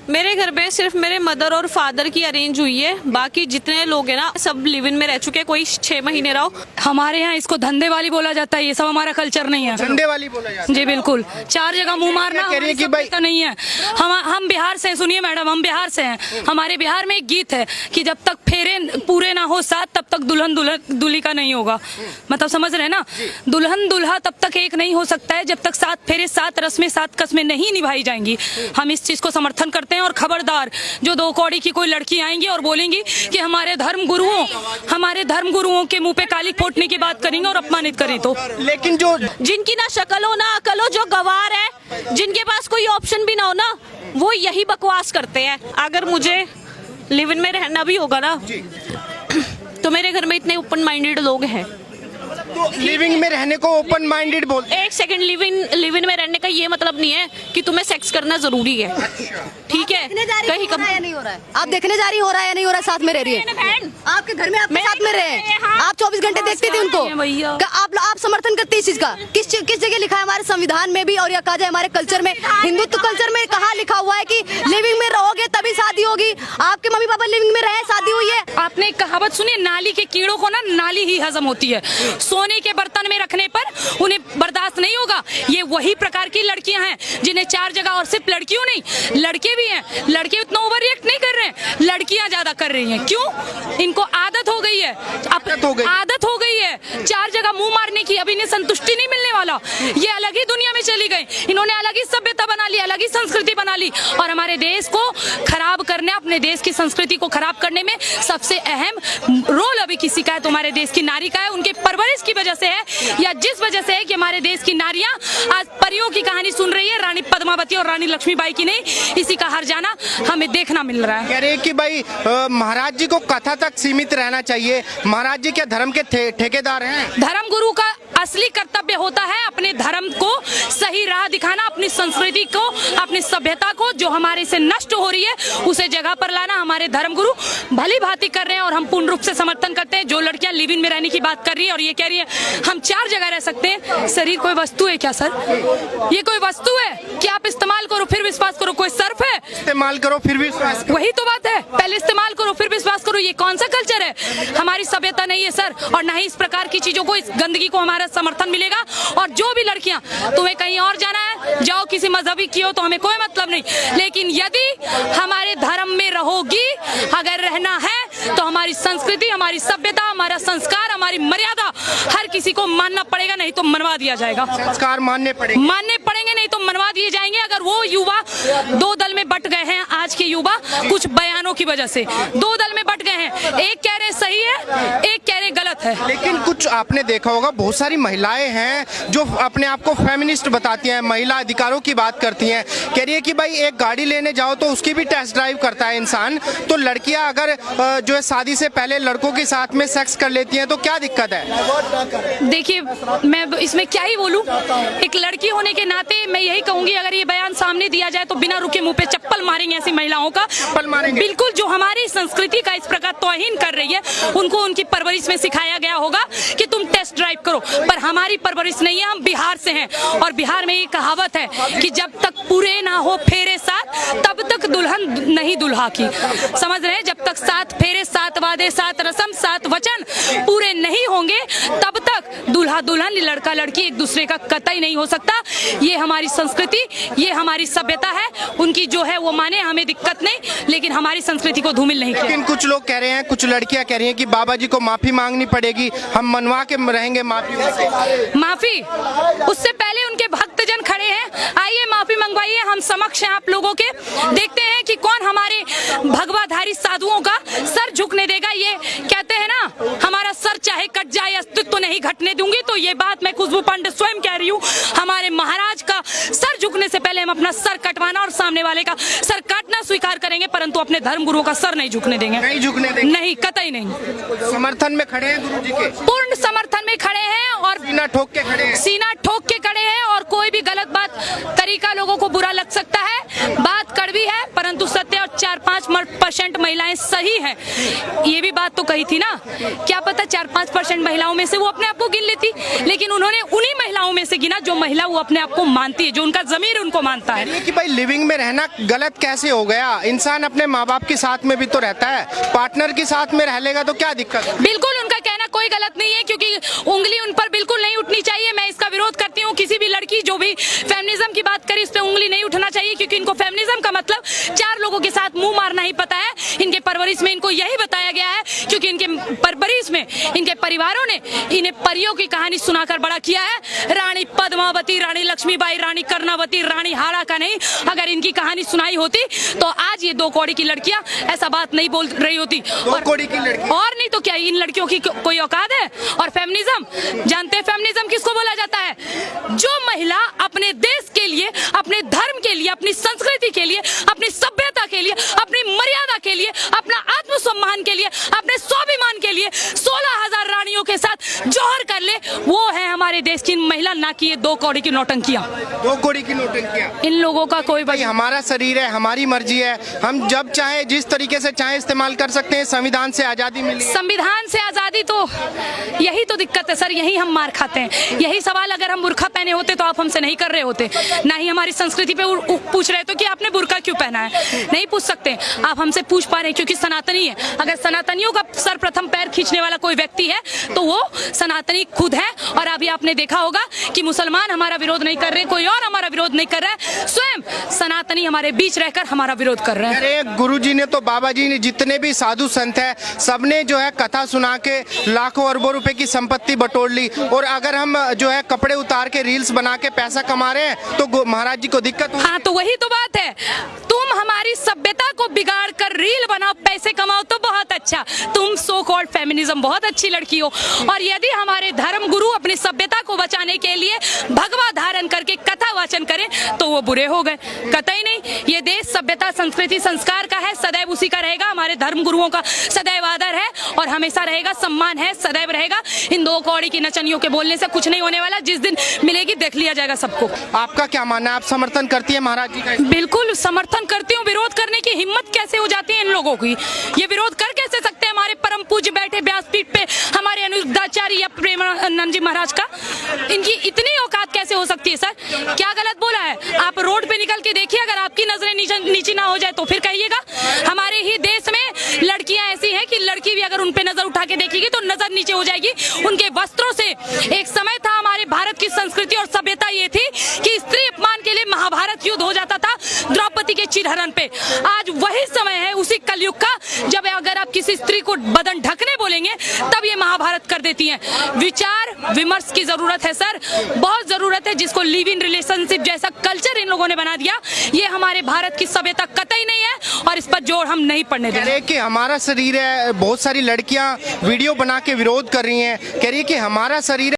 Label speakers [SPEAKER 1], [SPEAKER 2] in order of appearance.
[SPEAKER 1] मेरे घर पे सिर्फ मेरे मदर और फादर की अरेंज हुई है, बाकी जितने लोग हैं ना सब लिव इन में रह चुके हैं, कोई 6 महीने रहो।
[SPEAKER 2] हमारे यहाँ इसको धंधे वाली बोला जाता है, ये सब हमारा कल्चर नहीं है।
[SPEAKER 3] धंधे वाली बोला जाता है।
[SPEAKER 2] जी बिल्कुल, 4 जगह मुंह मारना
[SPEAKER 3] कह रही है कि
[SPEAKER 2] हमारी सभ्यता नहीं है। हम बिहार से हैं, सुनिए मैडम, हम बिहार से हैं। हमारे बिहार में एक गीत है कि जब तक फेरे पूरे ना हो साथ तब तक दुल्हन दूल्हे का नहीं होगा। मतलब समझ रहे हैं ना, दुल्हन दूल्हा तब तक एक नहीं हो सकता है जब तक 7 फेरे 7 रस्में 7 कस्में नहीं निभाई जाएंगी। हम इस चीज को समर्थन करते हैं। और खबरदार जो 2 कौड़ी की कोई लड़की आएंगी और बोलेंगी कि हमारे धर्म गुरुओं के मुंह पे काली फोड़ने की बात करेंगे और अपमानित करें, तो
[SPEAKER 3] लेकिन जो
[SPEAKER 1] जिनकी ना शक्ल हो ना अकल हो, जो गवार है, जिनके पास कोई ऑप्शन भी ना हो ना, वो यही बकवास करते हैं। अगर मुझे लिव इन में रहना भी होगा ना तो मेरे घर में इतने ओपन माइंडेड लोग हैं।
[SPEAKER 3] तो लिविंग में रहने को ओपन माइंडेड बोलते हैं।
[SPEAKER 1] एक सेकंड, लिव इन में रहने का ये मतलब नहीं है कि तुम्हें सेक्स करना जरूरी है, ठीक है? कहीं कम
[SPEAKER 4] नहीं हो रहा है, आप देखने जा रही हो रहा है या नहीं हो रहा है, साथ में रह रही है आपके घर में, आपके साथ में रहे, आप 24 घंटे देखती थी उनको। आप समर्थन करते हैं इस चीज का? किस जगह लिखा है हमारे संविधान में भी, और या कहा जाए हमारे कल्चर में, हिंदुत्व कल्चर में कहाँ लिखा हुआ है कि लिविंग में रहोगे तभी शादी होगी? आपके मम्मी पापा लिविंग में रहे, शादी हुई है?
[SPEAKER 2] आपने एक कहावत सुनी, नाली के कीड़ों को ना नाली ही हजम होती है, सोने के बर्तन में रखने पर उन्हें बर्दाश्त नहीं होगा। ये वही प्रकार की लड़कियां हैं जिन्हें 4 जगह, और सिर्फ लड़कियों नहीं लड़के भी हैं, लड़के उतना ओवर रिएक्ट नहीं कर रहे हैं, लड़कियां ज्यादा कर रही हैं। क्यों? इनको आदत हो गई है, आदत हो गई है 4 जगह मुंह मारने की। अब इन्हें संतुष्टि नहीं मिलने वाला, ये अलग ही दुनिया में चली गई, इन्होंने अलग ही सभ्यता बना ली, अलग ही संस्कृति बना ली। और हमारे देश को खराब करने, अपने देश की संस्कृति को खराब करने में सबसे अहम रोल अभी किसी का है तो हमारे देश की नारी का है। उनके परवरिश की वजह से है, या जिस वजह से है कि हमारे देश की नारियां आज परियों की कहानी सुन रही है, रानी पद्मावती और रानी लक्ष्मीबाई की नहीं, इसी का हर जाना हमें देखना मिल रहा है।
[SPEAKER 3] कह रहे हैं कि भाई महाराज जी को कथा तक सीमित रहना चाहिए। महाराज जी क्या धर्म के ठेकेदार हैं?
[SPEAKER 2] धर्म गुरु का असली कर्तव्य होता है अपने धर्म को सही राह दिखाना, अपनी संस्कृति को, अपनी सभ्यता को जो हमारे से नष्ट हो रही है उसे जगह पर लाना। हमारे धर्म गुरु भली भांति कर रहे हैं और हम पूर्ण रूप से समर्थन करते हैं। जो लड़कियां लिव इन में रहने की बात कर रही है और ये कह रही है हम 4 जगह रह सकते हैं, शरीर कोई वस्तु है क्या सर? ये कोई वस्तु है कि आप इस्तेमाल करो फिर विश्वास करो? कोई सर्फ है?
[SPEAKER 3] इस्तेमाल करो फिर विश्वास करो।
[SPEAKER 2] वही तो बात है, पहले इस्तेमाल करो फिर विश्वास करो। ये कौन सा कल्चर है? हमारी सभ्यता नहीं है सर, और न ही इस प्रकार की चीजों को, इस गंदगी को हमारा समर्थन मिलेगा। और जो भी लड़कियां, तुम्हें कहीं और जाना है जाओ, किसी मजहबी की हो तो हमें कोई मतलब नहीं, लेकिन यदि हमारे धर्म में रहोगी, अगर रहना है तो हमारी संस्कृति, हमारी सभ्यता, हमारा संस्कार, हमारी मर्यादा हर किसी को मानना पड़ेगा, नहीं तो मनवा दिया जाएगा।
[SPEAKER 3] संस्कार मानने
[SPEAKER 2] पड़ेंगे, नहीं तो मनवा दिए जाएंगे। अगर वो युवा 2 दल में बट गए हैं, आज के युवा कुछ बयानों की वजह से 2 दल में बट गए हैं, एक कह रहे सही है, एक कह रहे गलत है।
[SPEAKER 3] लेकिन कुछ आपने देखा होगा, बहुत सारी महिलाएं हैं जो अपने आप को फेमिनिस्ट बताती हैं, महिला अधिकारों की बात करती हैं। कह रही है कि भाई एक गाड़ी लेने जाओ तो उसकी भी टेस्ट ड्राइव करता है इंसान, तो लड़कियां अगर जो है शादी से पहले लड़कों के साथ में सेक्स कर लेती हैं तो क्या दिक्कत है?
[SPEAKER 2] देखिए मैं इसमें क्या ही बोलूं, एक लड़की होने के नाते मैं यही कहूंगी, अगर ये बयान सामने दिया जाए तो बिना रुके मुंह पे चप्पल मारेंगे ऐसी महिलाओं का।
[SPEAKER 3] चप्पल मारेंगे
[SPEAKER 2] बिल्कुल, जो हमारी संस्कृति का इस प्रकार तौहीन कर रही है, उनको उनकी परवरिश में सिखाया गया होगा कि तुम टेस्ट ड्राइव करो, पर हमारी परवरिश नहीं है। हम बिहार से हैं और बिहार में ये कहावत है कि जब तक पूरे ना हो फेरे 7 तब तक दुल्हन नहीं दुल्हा की। समझ रहे हैं? जब तक 7 फेरे 7 वादे 7 रस्म 7 वचन पूरे नहीं होंगे तब तक दूल्हा दुल्हन, लड़का लड़की एक दूसरे का कतई नहीं हो सकता। ये हमारी संस्कृति, ये हमारी सभ्यता है, उनकी जो है वो माने, हमें दिक्कत नहीं, लेकिन हमारी संस्कृति को धूमिल नहीं।
[SPEAKER 3] लेकिन कुछ लोग कह रहे हैं, कुछ लड़कियां कह रही हैं कि बाबा जी को माफी मांगनी पड़ेगी, हम मनवा के रहेंगे
[SPEAKER 2] माफी। उससे पहले उनके भक्तजन खड़े हैं, आइए माफी मंगवाइए, हम समक्ष हैं आप लोगों के। देखते हैं कि कौन हमारे भगवाधारी साधुओं का सर झुकने देगा। ये कहते हैं ना, हमारा सर चाहे कट जाए अस्तित्व तो नहीं घटने दूंगी, तो ये बात मैं खुशबू पांडे स्वयं कह रही हूँ। हमारे महाराज का सर झुकने से पहले हम अपना सर कटवाना और सामने वाले का सर काटना स्वीकार करेंगे, परंतु अपने धर्म गुरुओं का सर नहीं झुकने देंगे। नहीं, कतई नहीं।
[SPEAKER 3] समर्थन में खड़े हैं गुरु जी के,
[SPEAKER 2] पूर्ण समर्थन में खड़े हैं और
[SPEAKER 3] सीना ठोक के खड़े हैं। और कोई भी गलत बात, तरीका लोगों को बुरा लग सकता है, बात कड़वी है, परंतु सत्य और 4-5% महिलाएं सही हैं। ये भी बात तो कही थी ना, क्या पता 4-5% महिलाओं में से वो
[SPEAKER 2] अपने आप को गिन लेती, लेकिन उन्होंने उन्हीं महिलाओं में से गिना जो महिला वो अपने आप को मानती है, जो उनका जमीर उनको मानता है।
[SPEAKER 3] ये कि भाई लिविंग में रहना गलत कैसे हो गया? इंसान अपने माँ बाप के साथ में भी तो रहता है, पार्टनर के साथ में रह लेगा तो क्या दिक्कत है?
[SPEAKER 2] बिल्कुल उनका कहना कोई गलत नहीं है, क्योंकि उंगली उन पर बिल्कुल नहीं उठनी चाहिए। मैं इसका विरोध करती हूँ। किसी भी लड़की जो भी फेमिनिज्म की बात करे, इस पे उंगली नहीं उठना चाहिए, क्योंकि इनको फेमिनिज्म का मतलब चार लोगों के साथ मुंह मारना ही पता है। इनके परवरिश में इनको यही बताया गया है, क्योंकि इनके परवरिश में इनके परिवारों ने इन्हें परियों की कहानी सुनाकर बड़ा किया है। रानी पद्मावती, रानी लक्ष्मीबाई, रानी कर्णावती, रानी हाड़ा का नहीं, अगर इनकी कहानी सुनाई होती तो आज ये 2 कौड़ी की लड़कियां ऐसा बात नहीं बोल रही होती।
[SPEAKER 3] 2 कौड़ी की लड़की
[SPEAKER 2] और नहीं तो क्या इन लड़कियों की कोई औकात है? और फेमिनिज्म जानते हैं फेमिनिज्म किसको बोला जाता है? जो महिला अपने देश के लिए, अपने धर्म के लिए, अपनी संस्कृति के लिए, अपनी सभ्यता के लिए, अपनी मर्यादा के लिए, अपना आत्मसम्मान के लिए, अपने स्वाभिमान के लिए 16,000 रानियों के साथ जौहर कर ले, वो है हमारे देश की महिला, ना कि ये 2 कौड़ी की नौटंकियां।
[SPEAKER 3] 2 कौड़ी की नौटंकियां।
[SPEAKER 2] इन लोगों का कोई
[SPEAKER 3] भाई हमारा शरीर है, हमारी मर्जी है, हम जब चाहे जिस तरीके से चाहे इस्तेमाल कर सकते हैं। संविधान से आजादी मिली है।
[SPEAKER 2] संविधान से आजादी, तो यही तो दिक्कत है सर, यही हम मार खाते हैं। यही सवाल अगर हम बुर्का पहने होते तो आप हमसे नहीं कर रहे होते, ना ही हमारी संस्कृति पे पूछ रहे तो कि आपने बुर्का क्यों पहना है, नहीं पूछ सकते। आप हमसे पूछ पा रहे हैं क्योंकि सनातनी है। अगर सनातनियों का सर्वप्रथम पैर खींचने वाला कोई व्यक्ति है तो वो सनातनी खुद है। और अभी आपने देखा होगा कि मुसलमान हमारा विरोध नहीं कर रहे, कोई और हमारा विरोध नहीं कर रहा है, स्वयं सनातनी हमारे बीच रहकर हमारा विरोध कर रहे हैं।
[SPEAKER 3] अरे गुरुजी ने तो, बाबा जी ने, जितने भी साधु संत है, सबने जो है कथा सुना के लाखों अरबों रुपए की संपत्ति बटोर ली। और अगर हम जो है कपड़े उतार के रील्स बना के पैसा कमा रहे हैं तो महाराज जी को दिक्कत होगी।
[SPEAKER 2] हाँ, तो वही तो बात है। तुम हमारी सभ्यता को बिगाड़ कर रील बनाओ, पैसे कमाओ तो बहुत अच्छा, तुम सो कॉल्ड फेमिनिज्म बहुत अच्छी लड़की हो। और यदि हमारे धर्म गुरु अपनी सभ्यता को बचाने के लिए भगवा धारण करके कथा वाचन करें तो वो बुरे हो गए। कतई नहीं, ये देश सभ्यता, संस्कृति, संस्कार का है, सदैव उसी का रहेगा। हमारे धर्म गुरुओं का सदैव आदर है और हमेशा रहेगा, सम्मान है, सदैव रहेगा। इन 2 कौड़ी की नचनियों के बोलने से कुछ नहीं होने वाला। जिस दिन मिलेगी देख लिया जाएगा सबको।
[SPEAKER 3] आपका क्या मानना है? आप समर्थन करती है महाराज जी का?
[SPEAKER 2] बिल्कुल समर्थन करती हूँ। विरोध करने की हिम्मत कैसे हो जाती है इन लोगों की? ये विरोध कर कैसे सकते हैं? हमारे परम पूज्य बैठे व्यासपीठ पे हमारे अनुदाचार्य या प्रेमानंद जी महाराज का, इनकी इतनी औकात कैसे हो सकती है? सर क्या गलत बोला है? आप रोड पे निकल के देखिए, अगर आपकी नजरें नीची ना हो जाए तो फिर कहिएगा। हमारे ही देश में लड़कियां ऐसी हैं कि लड़की भी अगर उन पे नजर उठा के देखेगी तो नजर नीचे हो जाएगी उनके वस्त्रों से। एक समय था हमारे भारत की संस्कृति और सभ्यता ये थी कि स्त्री अपमान के लिए महाभारत युद्ध हो जाता था द्रौपदी के चिरहरण पे। आज वही समय है उसी कलयुग का, जब अगर आप किसी स्त्री को बदन ढकने बोलेंगे तब ये महाभारत कर देती हैं। विचार विमर्श की जरूरत है सर, बहुत जरूरत है, जिसको लिव इन रिलेशनशिप जैसा कल्चर इन लोगों ने बना दिया। ये हमारे भारत की सभ्यता कतई नहीं है और इस पर जोर हम नहीं पड़ने देंगे।
[SPEAKER 3] कह रहे हैं कि हमारा शरीर है, बहुत सारी लड़कियां वीडियो बना के विरोध कर रही हैं, कह रही है कि हमारा शरीर